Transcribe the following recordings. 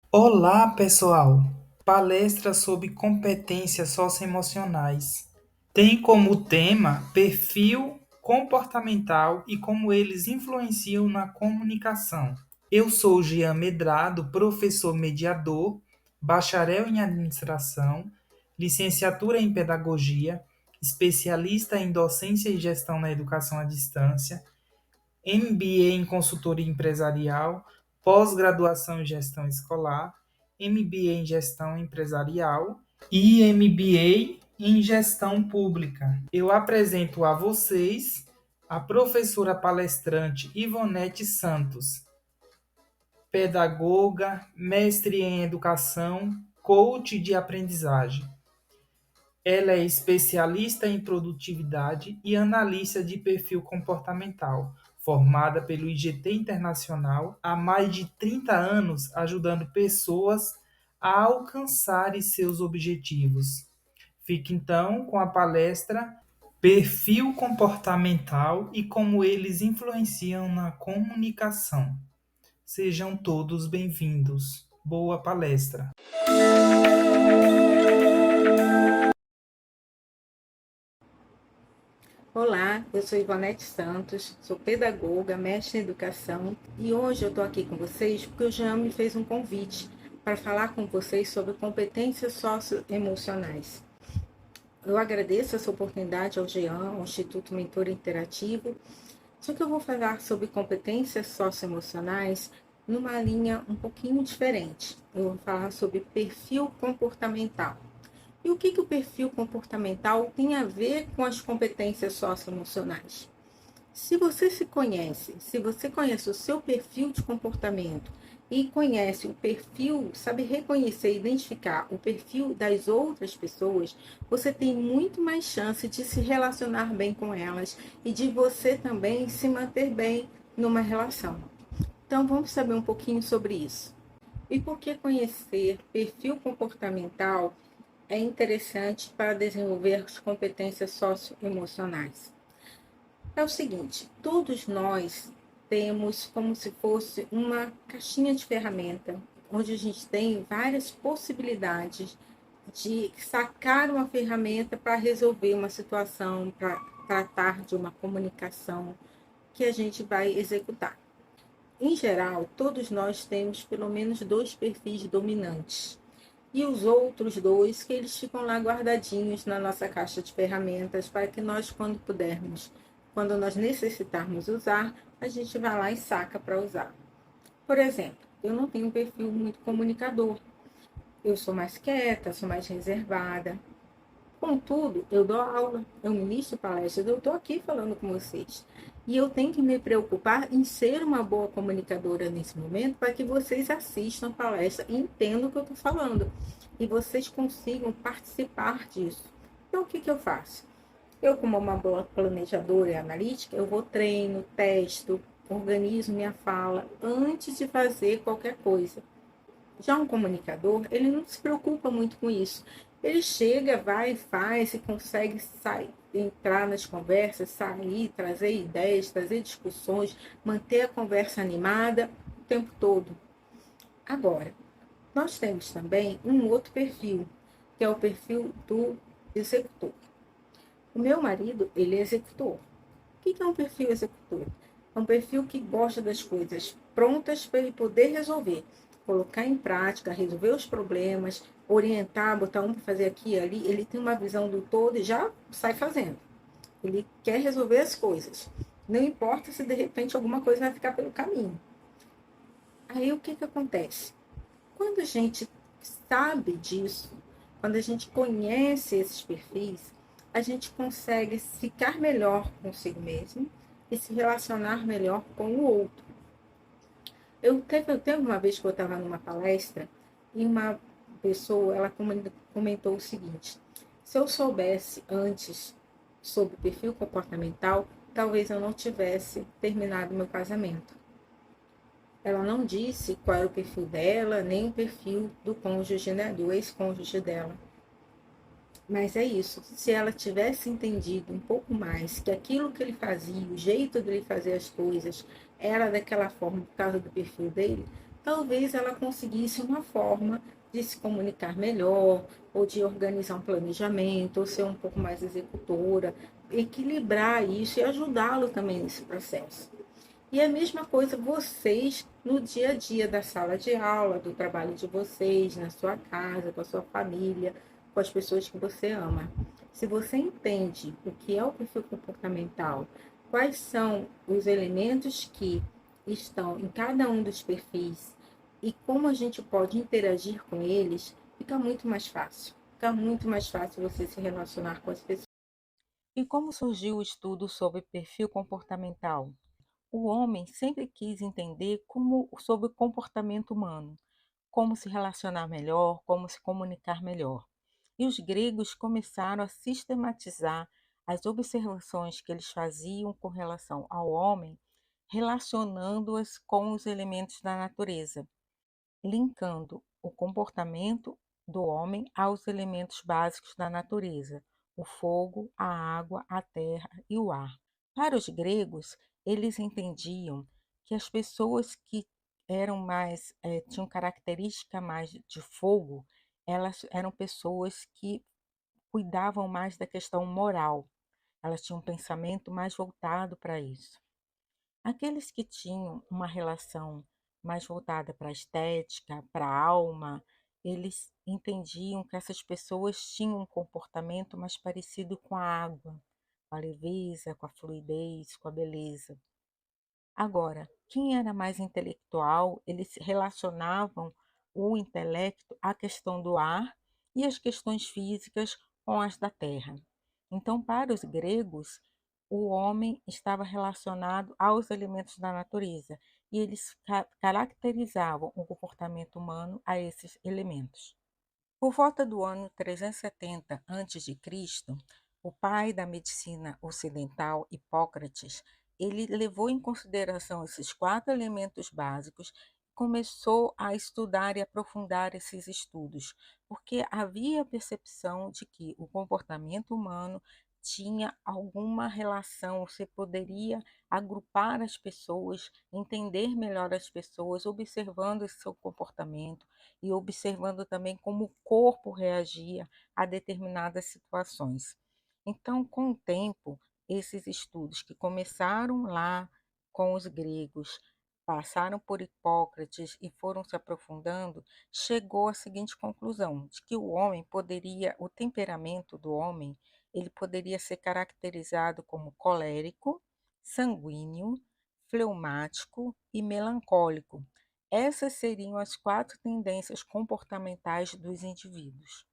Olá, pessoal! Palestra sobre competências socioemocionais. Tem como tema perfil comportamental e como eles influenciam na comunicação. Eu sou Jean Medrado, professor mediador, bacharel em administração, licenciatura em pedagogia, especialista em docência e gestão na educação à distância, MBA em consultoria empresarial, pós-graduação em gestão escolar, MBA em gestão empresarial e MBA em gestão pública. Eu apresento a vocês a professora palestrante Ivonete Santos, pedagoga, mestre em educação, coach de aprendizagem. Ela é especialista em produtividade e analista de perfil comportamental, formada pelo IGT Internacional há mais de 30 anos, ajudando pessoas a alcançarem seus objetivos. Fique então com a palestra Perfil Comportamental e como eles influenciam na comunicação. Sejam todos bem-vindos. Boa palestra! Olá, eu sou Ivonete Santos, sou pedagoga, mestre em educação e hoje eu estou aqui com vocês porque o Jean me fez um convite para falar com vocês sobre competências socioemocionais. Eu agradeço essa oportunidade ao Jean, ao Instituto Mentor Interativo, só que eu vou falar sobre competências socioemocionais numa linha um pouquinho diferente. Eu vou falar sobre perfil comportamental. E o que o perfil comportamental tem a ver com as competências socioemocionais? Se você se conhece, se você conhece o seu perfil de comportamento e conhece o perfil, sabe reconhecer e identificar o perfil das outras pessoas, você tem muito mais chance de se relacionar bem com elas e de você também se manter bem numa relação. Então vamos saber um pouquinho sobre isso. E por que conhecer perfil comportamental é interessante para desenvolver as competências socioemocionais? É o seguinte, todos nós temos como se fosse uma caixinha de ferramenta, onde a gente tem várias possibilidades de sacar uma ferramenta para resolver uma situação, para tratar de uma comunicação que a gente vai executar. Em geral, todos nós temos pelo menos 2 perfis dominantes. E os outros 2 que eles ficam lá guardadinhos na nossa caixa de ferramentas para que nós, quando nós necessitarmos usar, a gente vai lá e saca para usar. Por exemplo, eu não tenho um perfil muito comunicador. Eu sou mais quieta, sou mais reservada. Contudo, eu dou aula, eu ministro palestras, eu estou aqui falando com vocês. E eu tenho que me preocupar em ser uma boa comunicadora nesse momento para que vocês assistam a palestra e entendam o que eu estou falando. E vocês consigam participar disso. Então, o que eu faço? Eu, como uma boa planejadora e analítica, eu vou treino, testo, organizo minha fala antes de fazer qualquer coisa. Já um comunicador, ele não se preocupa muito com isso. Ele chega, vai, faz e consegue sair, entrar nas conversas, sair, trazer ideias, trazer discussões, manter a conversa animada o tempo todo. Agora, nós temos também um outro perfil, que é o perfil do executor. O meu marido, ele é executor. O que é um perfil executor? É um perfil que gosta das coisas prontas para ele poder resolver, colocar em prática, resolver os problemas, orientar, botar um para fazer aqui e ali. Ele tem uma visão do todo e já sai fazendo. Ele quer resolver as coisas. Não importa se de repente alguma coisa vai ficar pelo caminho. Aí o que acontece? Quando a gente sabe disso, quando a gente conhece esses perfis, a gente consegue ficar melhor consigo mesmo e se relacionar melhor com o outro. Teve uma vez que eu estava numa palestra e uma pessoa ela comentou o seguinte: se eu soubesse antes sobre perfil comportamental, talvez eu não tivesse terminado meu casamento. Ela não disse qual era o perfil dela, nem o perfil do cônjuge, né, do ex-cônjuge dela. Mas é isso, se ela tivesse entendido um pouco mais que aquilo que ele fazia, o jeito dele fazer as coisas, era daquela forma por causa do perfil dele, talvez ela conseguisse uma forma de se comunicar melhor, ou de organizar um planejamento, ou ser um pouco mais executora, equilibrar isso e ajudá-lo também nesse processo. E a mesma coisa vocês no dia a dia da sala de aula, do trabalho de vocês, na sua casa, com a sua família, com as pessoas que você ama. Se você entende o que é o perfil comportamental, quais são os elementos que estão em cada um dos perfis e como a gente pode interagir com eles, fica muito mais fácil. Fica muito mais fácil você se relacionar com as pessoas. E como surgiu o estudo sobre perfil comportamental? O homem sempre quis entender sobre o comportamento humano, como se relacionar melhor, como se comunicar melhor. E os gregos começaram a sistematizar as observações que eles faziam com relação ao homem, relacionando-as com os elementos da natureza, linkando o comportamento do homem aos elementos básicos da natureza, o fogo, a água, a terra e o ar. Para os gregos, eles entendiam que as pessoas que eram mais, tinham característica mais de fogo, elas eram pessoas que cuidavam mais da questão moral, elas tinham um pensamento mais voltado para isso. Aqueles que tinham uma relação mais voltada para a estética, para a alma, eles entendiam que essas pessoas tinham um comportamento mais parecido com a água, com a leveza, com a fluidez, com a beleza. Agora, quem era mais intelectual, eles relacionavam o intelecto à questão do ar e as questões físicas com as da terra. Então, para os gregos, o homem estava relacionado aos elementos da natureza e eles caracterizavam o comportamento humano a esses elementos. Por volta do ano 370 a.C., o pai da medicina ocidental, Hipócrates, ele levou em consideração esses quatro elementos básicos e começou a estudar e aprofundar esses estudos, porque havia a percepção de que o comportamento humano tinha alguma relação, você poderia agrupar as pessoas, entender melhor as pessoas, observando esse seu comportamento e observando também como o corpo reagia a determinadas situações. Então, com o tempo, esses estudos que começaram lá com os gregos, passaram por Hipócrates e foram se aprofundando, chegou à seguinte conclusão, de que o homem poderia, o temperamento do homem, ele poderia ser caracterizado como colérico, sanguíneo, fleumático e melancólico. Essas seriam as quatro tendências comportamentais dos indivíduos.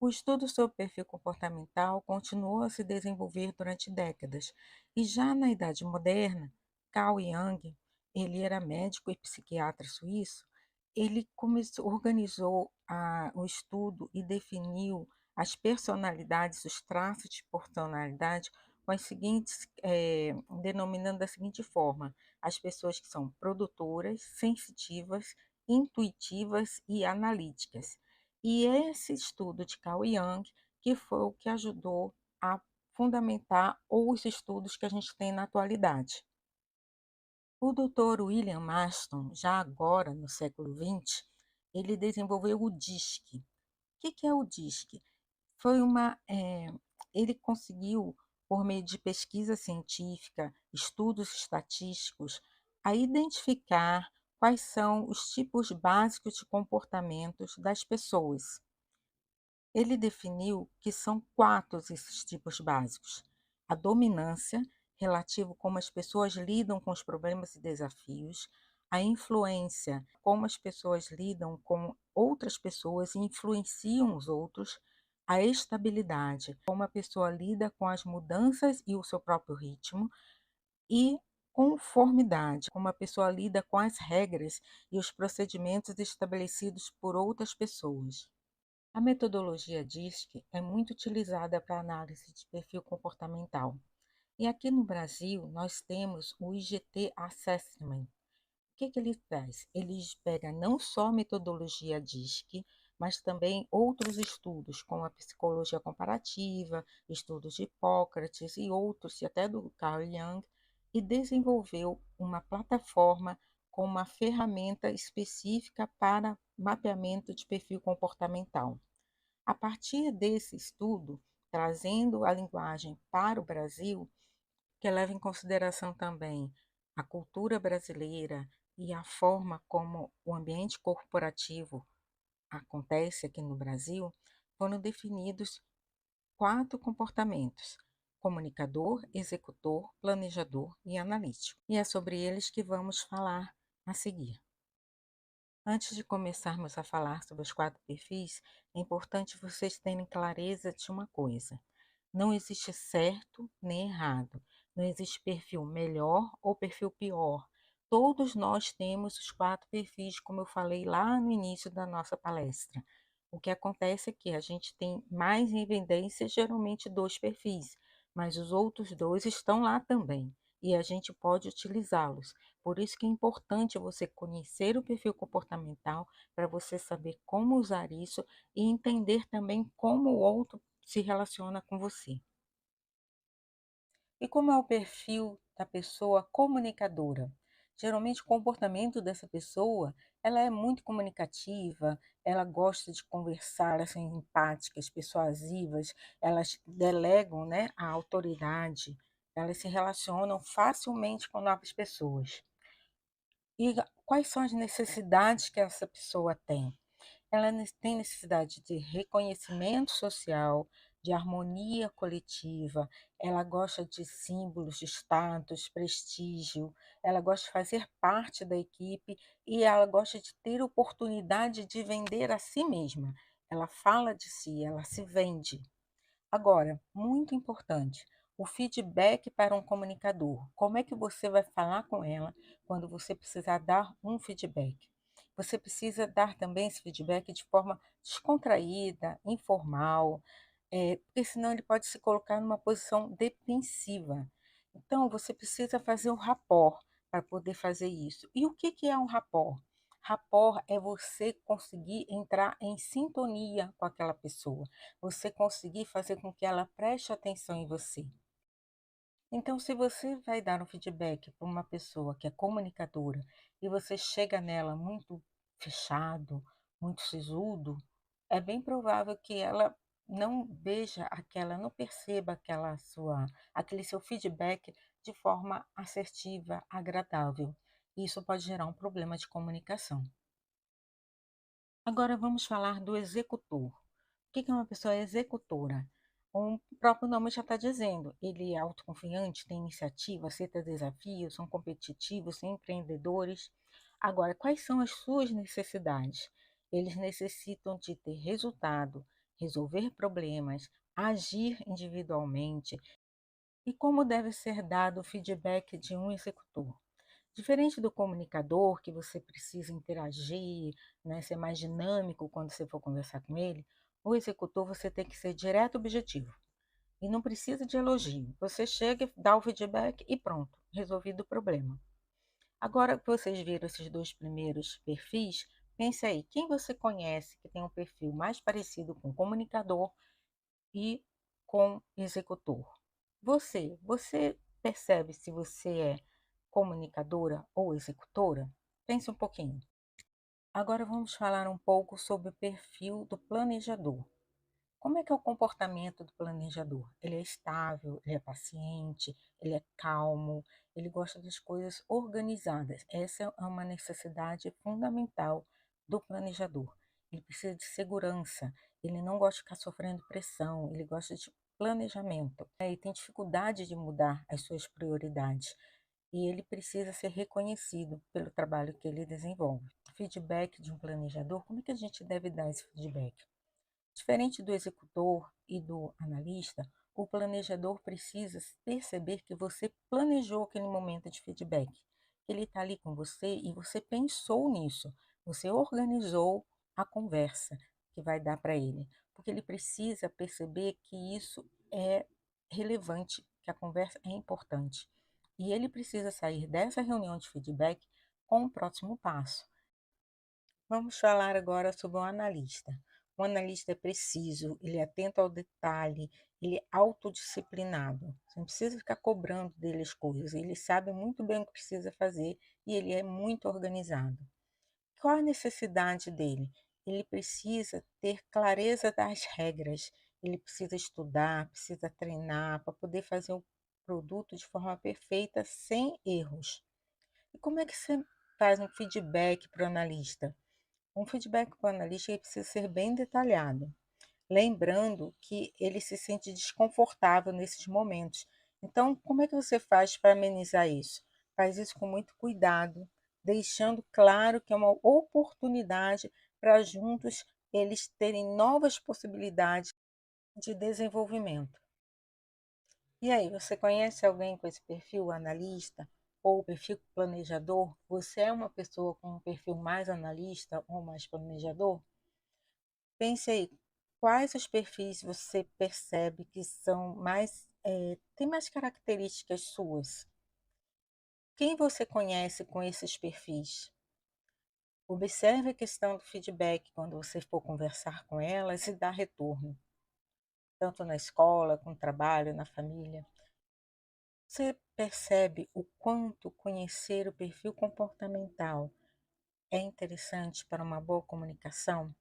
O estudo sobre perfil comportamental continuou a se desenvolver durante décadas, e já na Idade Moderna, Carl Jung, ele era médico e psiquiatra suíço, ele organizou o estudo e definiu as personalidades, os traços de personalidade, com as seguintes, denominando da seguinte forma: as pessoas que são produtoras, sensitivas, intuitivas e analíticas. E esse estudo de Carl Jung que foi o que ajudou a fundamentar os estudos que a gente tem na atualidade. O Dr. William Marston, já agora no século XX, ele desenvolveu o DISC. O que é o DISC? Ele conseguiu, por meio de pesquisa científica, estudos estatísticos, a identificar quais são os tipos básicos de comportamentos das pessoas. Ele definiu que são quatro esses tipos básicos: a dominância, relativo como as pessoas lidam com os problemas e desafios; a influência, como as pessoas lidam com outras pessoas e influenciam os outros; a estabilidade, como a pessoa lida com as mudanças e o seu próprio ritmo; e conformidade, como a pessoa lida com as regras e os procedimentos estabelecidos por outras pessoas. A metodologia DISC é muito utilizada para análise de perfil comportamental. E aqui no Brasil, nós temos o IGT Assessment. O que ele traz? Ele pega não só a metodologia DISC, mas também outros estudos, como a psicologia comparativa, estudos de Hipócrates e outros, e até do Carl Jung, e desenvolveu uma plataforma com uma ferramenta específica para mapeamento de perfil comportamental. A partir desse estudo, trazendo a linguagem para o Brasil, que leva em consideração também a cultura brasileira e a forma como o ambiente corporativo acontece aqui no Brasil, foram definidos 4 comportamentos: comunicador, executor, planejador e analítico. E é sobre eles que vamos falar a seguir. Antes de começarmos a falar sobre os 4 perfis, é importante vocês terem clareza de uma coisa: não existe certo nem errado, não existe perfil melhor ou perfil pior. Todos nós temos os 4 perfis, como eu falei lá no início da nossa palestra. O que acontece é que a gente tem mais em evidência geralmente 2 perfis, mas os outros 2 estão lá também e a gente pode utilizá-los. Por isso que é importante você conhecer o perfil comportamental para você saber como usar isso e entender também como o outro se relaciona com você. E como é o perfil da pessoa comunicadora? Geralmente o comportamento dessa pessoa, ela é muito comunicativa, ela gosta de conversar, elas são empáticas, persuasivas, elas delegam, né, a autoridade, elas se relacionam facilmente com novas pessoas. E quais são as necessidades que essa pessoa tem? Ela tem necessidade de reconhecimento social, de harmonia coletiva, ela gosta de símbolos de status, prestígio, ela gosta de fazer parte da equipe e ela gosta de ter oportunidade de vender a si mesma. Ela fala de si, ela se vende. Agora, muito importante, o feedback para um comunicador. Como é que você vai falar com ela quando você precisar dar um feedback? Você precisa dar também esse feedback de forma descontraída, informal, porque senão ele pode se colocar numa posição defensiva. Então, você precisa fazer um rapport para poder fazer isso. E o que é um rapport? Rapport é você conseguir entrar em sintonia com aquela pessoa, você conseguir fazer com que ela preste atenção em você. Então, se você vai dar um feedback para uma pessoa que é comunicadora e você chega nela muito fechado, muito sisudo, é bem provável que ela não veja aquela, não perceba aquele seu feedback de forma assertiva, agradável. Isso pode gerar um problema de comunicação. Agora vamos falar do executor. O que é uma pessoa executora? O próprio nome já está dizendo, ele é autoconfiante, tem iniciativa, aceita desafios, são competitivos, são empreendedores. Agora, quais são as suas necessidades? Eles necessitam de ter resultado, resolver problemas, agir individualmente. E como deve ser dado o feedback de um executor? Diferente do comunicador, que você precisa interagir, né, ser mais dinâmico quando você for conversar com ele, o executor você tem que ser direto e objetivo. E não precisa de elogio. Você chega, dá o feedback e pronto, resolvido o problema. Agora que vocês viram esses 2 primeiros perfis, pense aí, quem você conhece que tem um perfil mais parecido com comunicador e com executor? Você percebe se você é comunicadora ou executora? Pense um pouquinho. Agora vamos falar um pouco sobre o perfil do planejador. Como é que é o comportamento do planejador? Ele é estável, ele é paciente, ele é calmo, ele gosta das coisas organizadas. Essa é uma necessidade fundamental do planejador. Ele precisa de segurança, ele não gosta de ficar sofrendo pressão, ele gosta de planejamento. Ele tem dificuldade de mudar as suas prioridades e ele precisa ser reconhecido pelo trabalho que ele desenvolve. Feedback de um planejador, como é que a gente deve dar esse feedback? Diferente do executor e do analista, o planejador precisa perceber que você planejou aquele momento de feedback, que ele está ali com você e você pensou nisso, você organizou a conversa que vai dar para ele, porque ele precisa perceber que isso é relevante, que a conversa é importante. E ele precisa sair dessa reunião de feedback com o próximo passo. Vamos falar agora sobre o analista. O analista é preciso, ele é atento ao detalhe, ele é autodisciplinado. Você não precisa ficar cobrando dele as coisas, ele sabe muito bem o que precisa fazer e ele é muito organizado. Qual a necessidade dele? Ele precisa ter clareza das regras, ele precisa estudar, precisa treinar para poder fazer o produto de forma perfeita, sem erros. E como é que você faz um feedback para o analista? Um feedback para o analista ele precisa ser bem detalhado, lembrando que ele se sente desconfortável nesses momentos. Então, como é que você faz para amenizar isso? Faz isso com muito cuidado, deixando claro que é uma oportunidade para juntos eles terem novas possibilidades de desenvolvimento. E aí, você conhece alguém com esse perfil analista ou perfil planejador? Você é uma pessoa com um perfil mais analista ou mais planejador? Pense aí, quais os perfis você percebe que são mais, têm mais características suas? Quem você conhece com esses perfis? Observe a questão do feedback quando você for conversar com elas e dar retorno, tanto na escola, com o trabalho, na família. Você percebe o quanto conhecer o perfil comportamental é interessante para uma boa comunicação?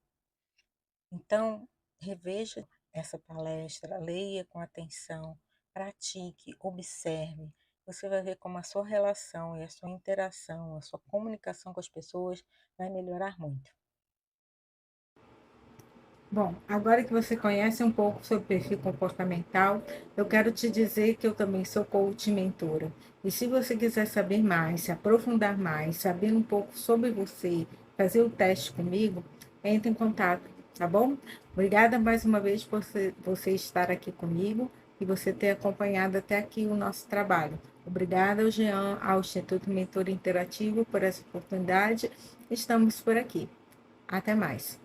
Então, reveja essa palestra, leia com atenção, pratique, observe. Você vai ver como a sua relação e a sua interação, a sua comunicação com as pessoas vai melhorar muito. Bom, agora que você conhece um pouco sobre perfil comportamental, eu quero te dizer que eu também sou coach e mentora. E se você quiser saber mais, se aprofundar mais, saber um pouco sobre você, fazer o teste comigo, entre em contato, tá bom? Obrigada mais uma vez por você estar aqui comigo e você ter acompanhado até aqui o nosso trabalho. Obrigada ao Jean, ao Instituto Mentor Interativo por essa oportunidade. Estamos por aqui. Até mais.